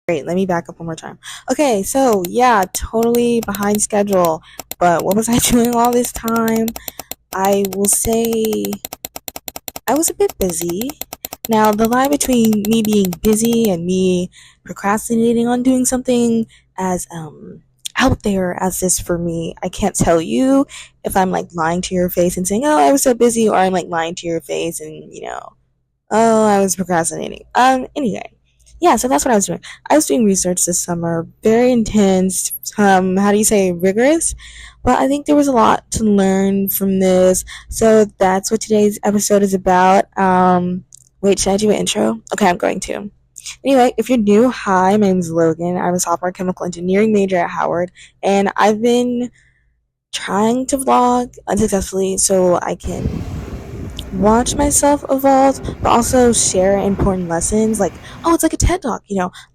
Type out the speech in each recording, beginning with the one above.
Great, let me back up one more time. Okay, so yeah, totally behind schedule. But what was I doing all this time? I will say I was a bit busy. Now, the line between me being busy and me procrastinating on doing something as out there as this for me, I can't tell you if I'm like lying to your face and saying, "Oh, I was so busy," or I'm like lying to your face and "Oh, I was procrastinating." Anyway, yeah, so that's what I was doing. I was doing research this summer, very intense. How do you say, rigorous? But I think there was a lot to learn from this. So that's what today's episode is about. Wait, should I do an intro? Okay, I'm going to. Anyway, if you're new, hi, my name is Logan. I'm a sophomore chemical engineering major at Howard, and I've been trying to vlog unsuccessfully so I can watch myself evolve, but also share important lessons. Like, oh, it's like a TED Talk.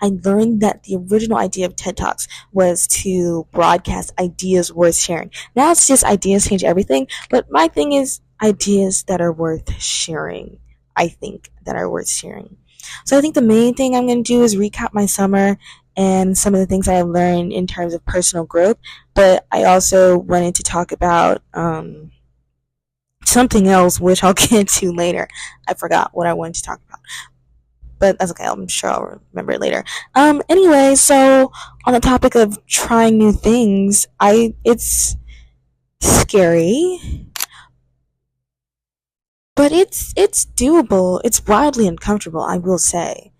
I learned that the original idea of TED Talks was to broadcast ideas worth sharing. Now it's just ideas change everything, but my thing is ideas that are worth sharing. I think that are worth sharing. So I think the main thing I'm going to do is recap my summer and some of the things I have learned in terms of personal growth, but I also wanted to talk about, something else, which I'll get to later. I forgot what I wanted to talk about, but that's okay. I'm sure I'll remember it later. Anyway, so on the topic of trying new things, it's scary, but it's doable. It's wildly uncomfortable, I will say.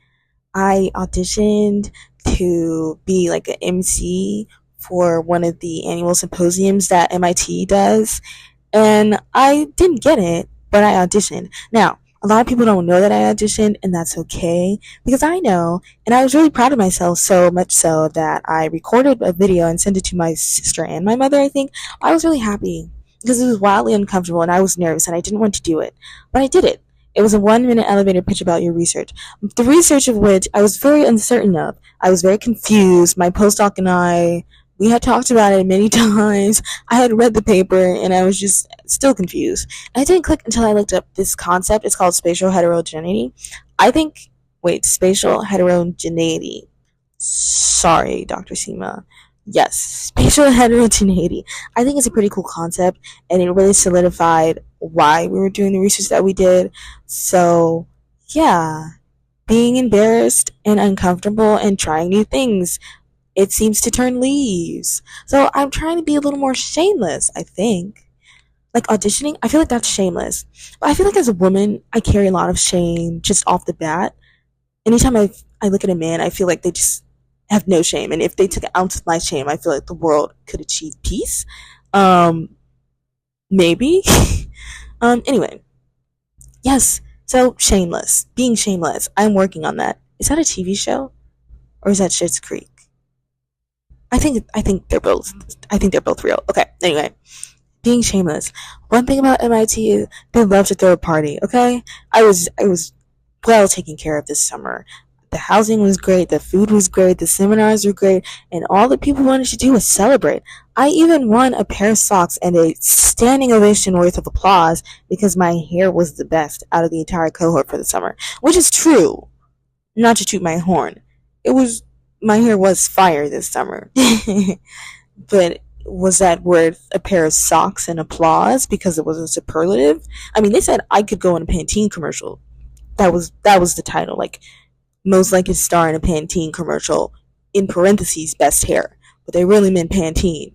I auditioned to be like an MC for one of the annual symposiums that MIT does, and I didn't get it, but I auditioned. Now, a lot of people don't know that I auditioned, and that's okay, because I know, and I was really proud of myself, so much so that I recorded a video and sent it to my sister and my mother, I think. I was really happy, because it was wildly uncomfortable, and I was nervous, and I didn't want to do it, but I did it. It was a 1 minute elevator pitch about your research. The research of which I was very uncertain of. I was very confused. My postdoc and we had talked about it many times. I had read the paper and I was just still confused. And I didn't click until I looked up this concept. It's called spatial heterogeneity. I think, wait, spatial heterogeneity. Sorry, Dr. Seema. Yes, spatial heterogeneity. I think it's a pretty cool concept, and it really solidified why we were doing the research that we did. So, yeah, being embarrassed and uncomfortable and trying new things, it seems to turn leaves. So I'm trying to be a little more shameless, I think. Like auditioning, I feel like that's shameless. But I feel like as a woman, I carry a lot of shame just off the bat. Anytime I look at a man, I feel like they just have no shame. And if they took an ounce of my shame, I feel like the world could achieve peace. Um, Maybe. Anyway. Yes. So shameless. Being shameless. I'm working on that. Is that a TV show? Or is that Schitt's Creek? I think they're both real. Okay, anyway. Being shameless. One thing about MIT is they love to throw a party, okay? I was well taken care of this summer. The housing was great, the food was great, the seminars were great, and all the people wanted to do was celebrate. I even won a pair of socks and a standing ovation worth of applause because my hair was the best out of the entire cohort for the summer. Which is true. Not to toot my horn. It was My hair was fire this summer. But was that worth a pair of socks and applause because it was a superlative? I mean, they said I could go in a Pantene commercial. That was the title, like most likely to star in a Pantene commercial, in parentheses best hair, but they really meant Pantene.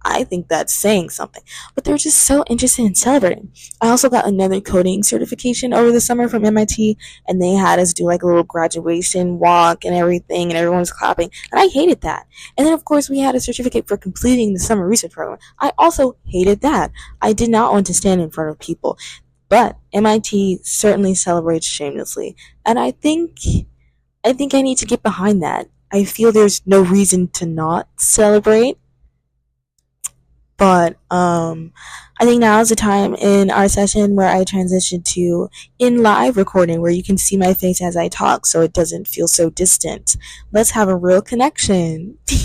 I think that's saying something. But they're just so interested in celebrating. I also got another coding certification over the summer from MIT, and they had us do like a little graduation walk and everything, and everyone was clapping, and I hated that. And then, of course, we had a certificate for completing the summer research program. I also hated that. I did not want to stand in front of people. But MIT certainly celebrates shamelessly, and I think I need to get behind that. I feel there's no reason to not celebrate. But I think now is the time in our session where I transition to in live recording, where you can see my face as I talk, so it doesn't feel so distant. Let's have a real connection. I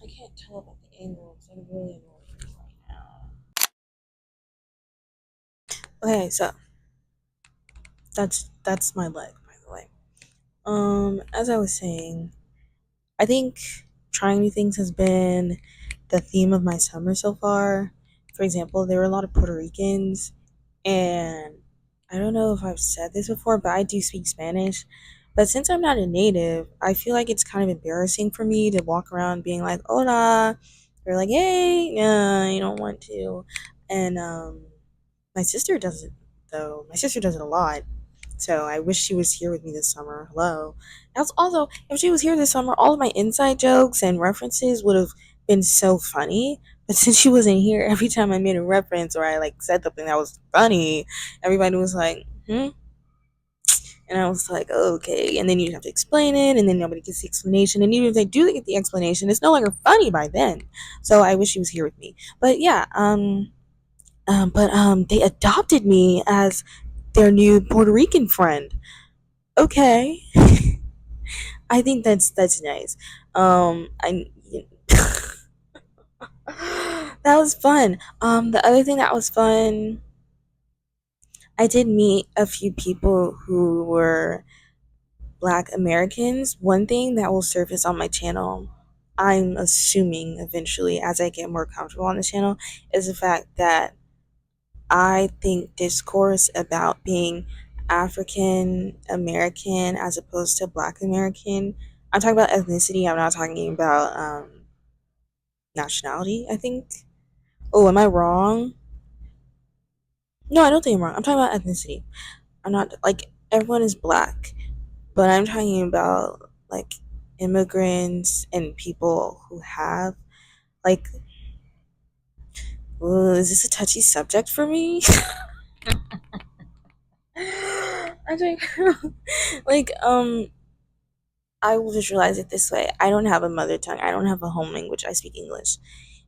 can't tell about the angle because I'm really annoyed right now. Okay, so that's my leg, by the way. As I was saying, I think trying new things has been the theme of my summer so far. For example, there were a lot of Puerto Ricans, and I don't know if I've said this before, but I do speak Spanish. But since I'm not a native, I feel like it's kind of embarrassing for me to walk around being like, hola, or like, hey, nah, you don't want to. And my sister does it, though. My sister does it a lot. So I wish she was here with me this summer. Hello. Also, if she was here this summer, all of my inside jokes and references would have been so funny. But since she wasn't here, every time I made a reference or I like said something that was funny, everybody was like, hmm? And I was like, oh, okay. And then you have to explain it, and then nobody gets the explanation. And even if they do get the explanation, it's no longer funny by then. So I wish she was here with me. But yeah, they adopted me as their new Puerto Rican friend. Okay. I think that's nice. I that was fun. The other thing that was fun, I did meet a few people who were Black Americans. One thing that will surface on my channel, I'm assuming eventually as I get more comfortable on the channel, is the fact that I think discourse about being African American as opposed to Black American. I'm talking about ethnicity. I'm not talking about nationality, I think. Oh, am I wrong? No, I don't think I'm wrong. I'm talking about ethnicity. I'm not like everyone is black, but I'm talking about like immigrants and people who have like ooh, is this a touchy subject for me? I think like I will visualize it this way. I don't have a mother tongue. I don't have a home language. I speak English.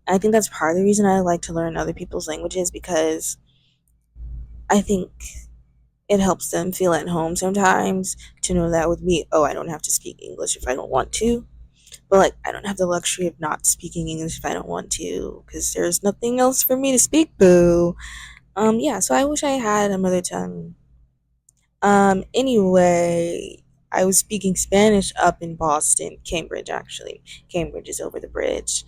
And I think that's part of the reason I like to learn other people's languages because I think it helps them feel at home sometimes to know that with me, oh, I don't have to speak English if I don't want to. But like, I don't have the luxury of not speaking English if I don't want to because there's nothing else for me to speak. Boo. Yeah. So I wish I had a mother tongue. Anyway, I was speaking Spanish up in Boston, Cambridge actually. Cambridge is over the bridge.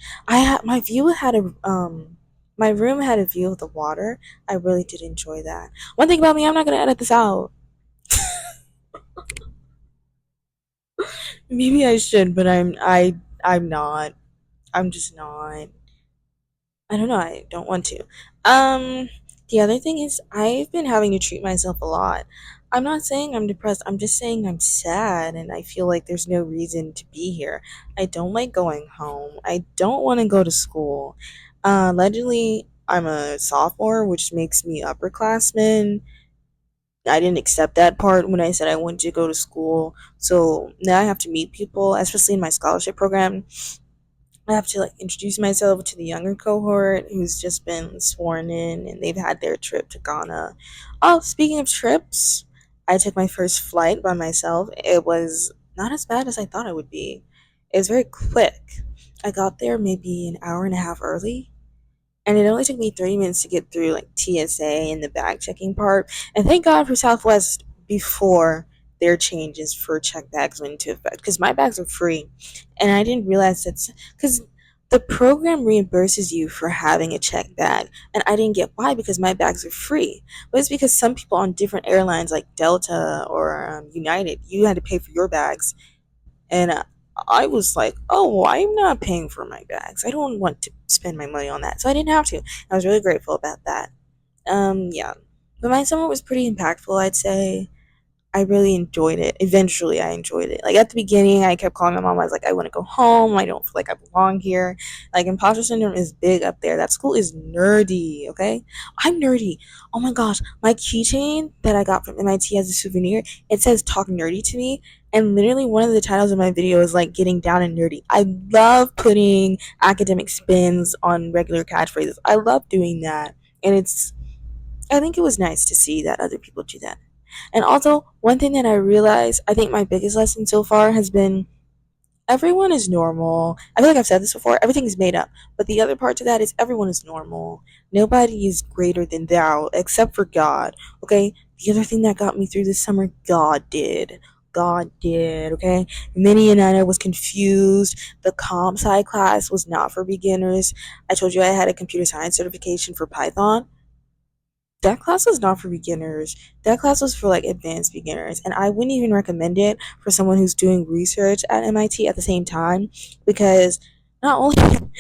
My room had a view of the water. I really did enjoy that. One thing about me, I'm not gonna edit this out. Maybe I should, but I'm not. I'm just not. I don't know. I don't want to. Um, the other thing is I've been having to treat myself a lot. I'm not saying I'm depressed. I'm just saying I'm sad and I feel like there's no reason to be here. I don't like going home. I don't want to go to school. Allegedly, I'm a sophomore, which makes me upperclassman. I didn't accept that part when I said I wanted to go to school. So now I have to meet people, especially in my scholarship program. I have to like introduce myself to the younger cohort who's just been sworn in and they've had their trip to Ghana. Oh, speaking of trips, I took my first flight by myself. It was not as bad as I thought it would be. It was very quick. I got there maybe an hour and a half early, and it only took me 30 minutes to get through like TSA and the bag checking part. And thank God for Southwest before their changes for check bags went into effect because my bags are free, and I didn't realize that's because the program reimburses you for having a check bag, and I didn't get why because my bags are free. But it's because some people on different airlines like Delta or United, you had to pay for your bags, and I was like, oh, well, I'm not paying for my bags. I don't want to spend my money on that. So I didn't have to. I was really grateful about that. Yeah. But my summer was pretty impactful, I'd say. I really enjoyed it. Eventually, I enjoyed it. Like at the beginning, I kept calling my mom. I was like, I want to go home. I don't feel like I belong here. Like imposter syndrome is big up there. That school is nerdy. Okay, I'm nerdy. Oh my gosh, my keychain that I got from MIT as a souvenir, it says "Talk nerdy to me," and literally one of the titles of my video is like getting down and nerdy. I love putting academic spins on regular catchphrases. I love doing that, and it's. I think it was nice to see that other people do that. And also, one thing that I realized, I think my biggest lesson so far has been everyone is normal. I feel like I've said this before. Everything is made up. But the other part to that is everyone is normal. Nobody is greater than thou except for God. Okay? The other thing that got me through this summer, God did. God did, okay? Minnie and I was confused. The comp sci class was not for beginners. I told you I had a computer science certification for Python. That class was not for beginners. That class was for like advanced beginners. And I wouldn't even recommend it for someone who's doing research at MIT at the same time because not only,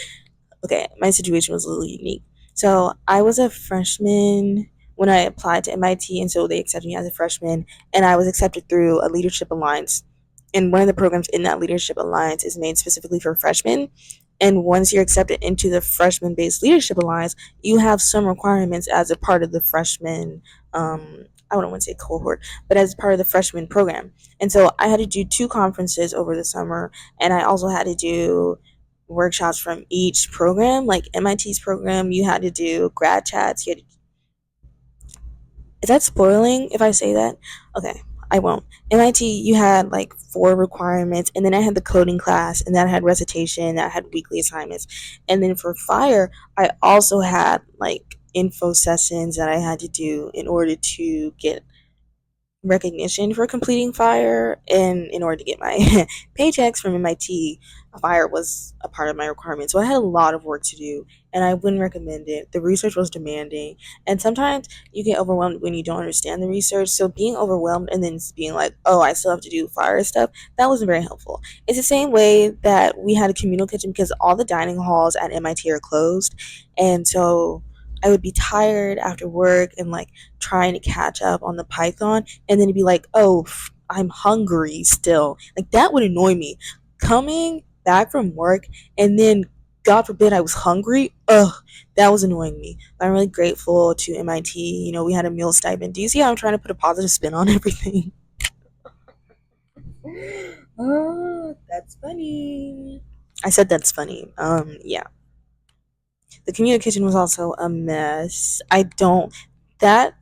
okay, my situation was a little unique. So I was a freshman when I applied to MIT, and so they accepted me as a freshman, and I was accepted through a leadership alliance. And one of the programs in that leadership alliance is made specifically for freshmen. And once you're accepted into the freshman based leadership alliance, you have some requirements as a part of the freshman, I wouldn't want to say cohort, but as part of the freshman program. And so I had to do two conferences over the summer, and I also had to do workshops from each program. Like MIT's program, you had to do grad chats. Is that spoiling if I say that? Okay, I won't. MIT, you had like four requirements, and then I had the coding class, and that had recitation, that had weekly assignments. And then for fire, I also had like info sessions that I had to do in order to get recognition for completing fire, and in order to get my paychecks from MIT, fire was a part of my requirement. So I had a lot of work to do, and I wouldn't recommend it. The research was demanding, and sometimes you get overwhelmed when you don't understand the research. So being overwhelmed and then being like, oh, I still have to do fire stuff, that wasn't very helpful. It's the same way that we had a communal kitchen because all the dining halls at MIT are closed, and so I would be tired after work and like trying to catch up on the Python, and then be like, oh, I'm hungry still. Like that would annoy me. Coming back from work and then, God forbid, I was hungry. Ugh, that was annoying me. I'm really grateful to MIT. You know, we had a meal stipend. Do you see how I'm trying to put a positive spin on everything? Oh, that's funny. I said that's funny. Yeah. The communication was also a mess. I don't that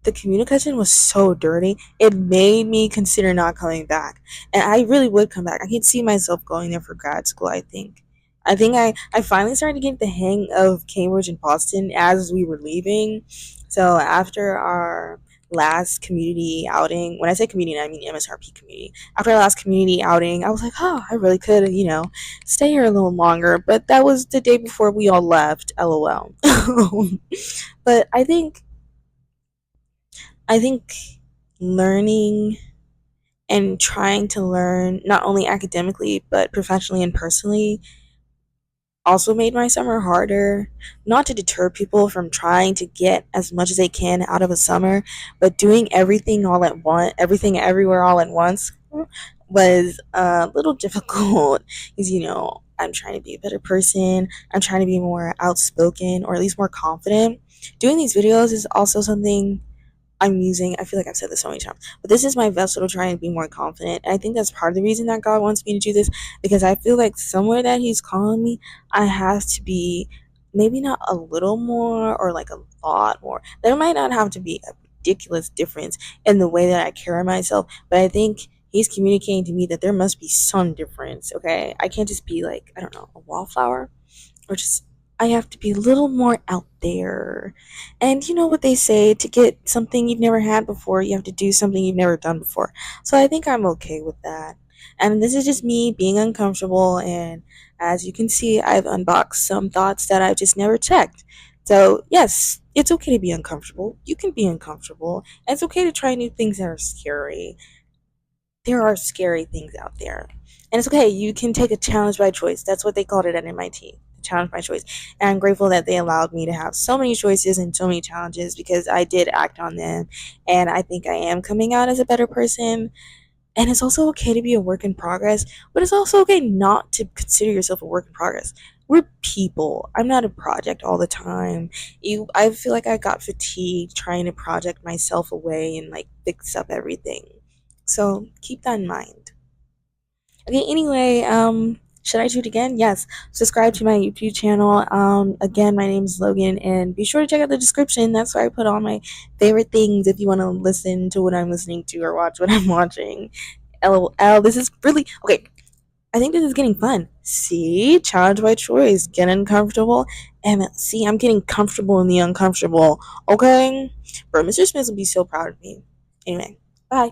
the communication was so dirty. It made me consider not coming back. And I really would come back. I could see myself going there for grad school, I think. I finally started to get the hang of Cambridge and Boston as we were leaving. So after our last community outing, when I say community, I mean MSRP community. After our last community outing, I was like, oh, I really could, stay here a little longer. But that was the day before we all left, LOL. But I think learning and trying to learn not only academically but professionally and personally also made my summer harder. Not to deter people from trying to get as much as they can out of a summer, but doing everything all at once, everything everywhere all at once was a little difficult because, I'm trying to be a better person. I'm trying to be more outspoken or at least more confident. Doing these videos is also something I'm using. I feel like I've said this so many times, but this is my vessel to try and be more confident. And I think that's part of the reason that God wants me to do this, because I feel like somewhere that He's calling me, I have to be maybe not a little more or like a lot more. There might not have to be a ridiculous difference in the way that I carry myself, but I think He's communicating to me that there must be some difference, okay? I can't just be like, I don't know, a wallflower, or just I have to be a little more out there. And you know what they say, to get something you've never had before, you have to do something you've never done before. So I think I'm okay with that. And this is just me being uncomfortable, and as you can see, I've unboxed some thoughts that I've just never checked. So, yes, it's okay to be uncomfortable. You can be uncomfortable. And it's okay to try new things that are scary. There are scary things out there. And it's okay. You can take a challenge by choice. That's what they called it at MIT. Challenge by choice. And I'm grateful that they allowed me to have so many choices and so many challenges because I did act on them. And I think I am coming out as a better person. And it's also okay to be a work in progress, but it's also okay not to consider yourself a work in progress. We're people. I'm not a project all the time. I feel like I got fatigued trying to project myself away and like fix up everything. So keep that in mind. Okay, anyway, should I do it again? Yes. Subscribe to my YouTube channel. Again, my name is Logan, and be sure to check out the description. That's where I put all my favorite things if you want to listen to what I'm listening to or watch what I'm watching. LOL, this is really okay. I think this is getting fun. See, challenge by choice, get uncomfortable, and see, I'm getting comfortable in the uncomfortable. Okay, bro, Mr. Smith will be so proud of me. Anyway, bye.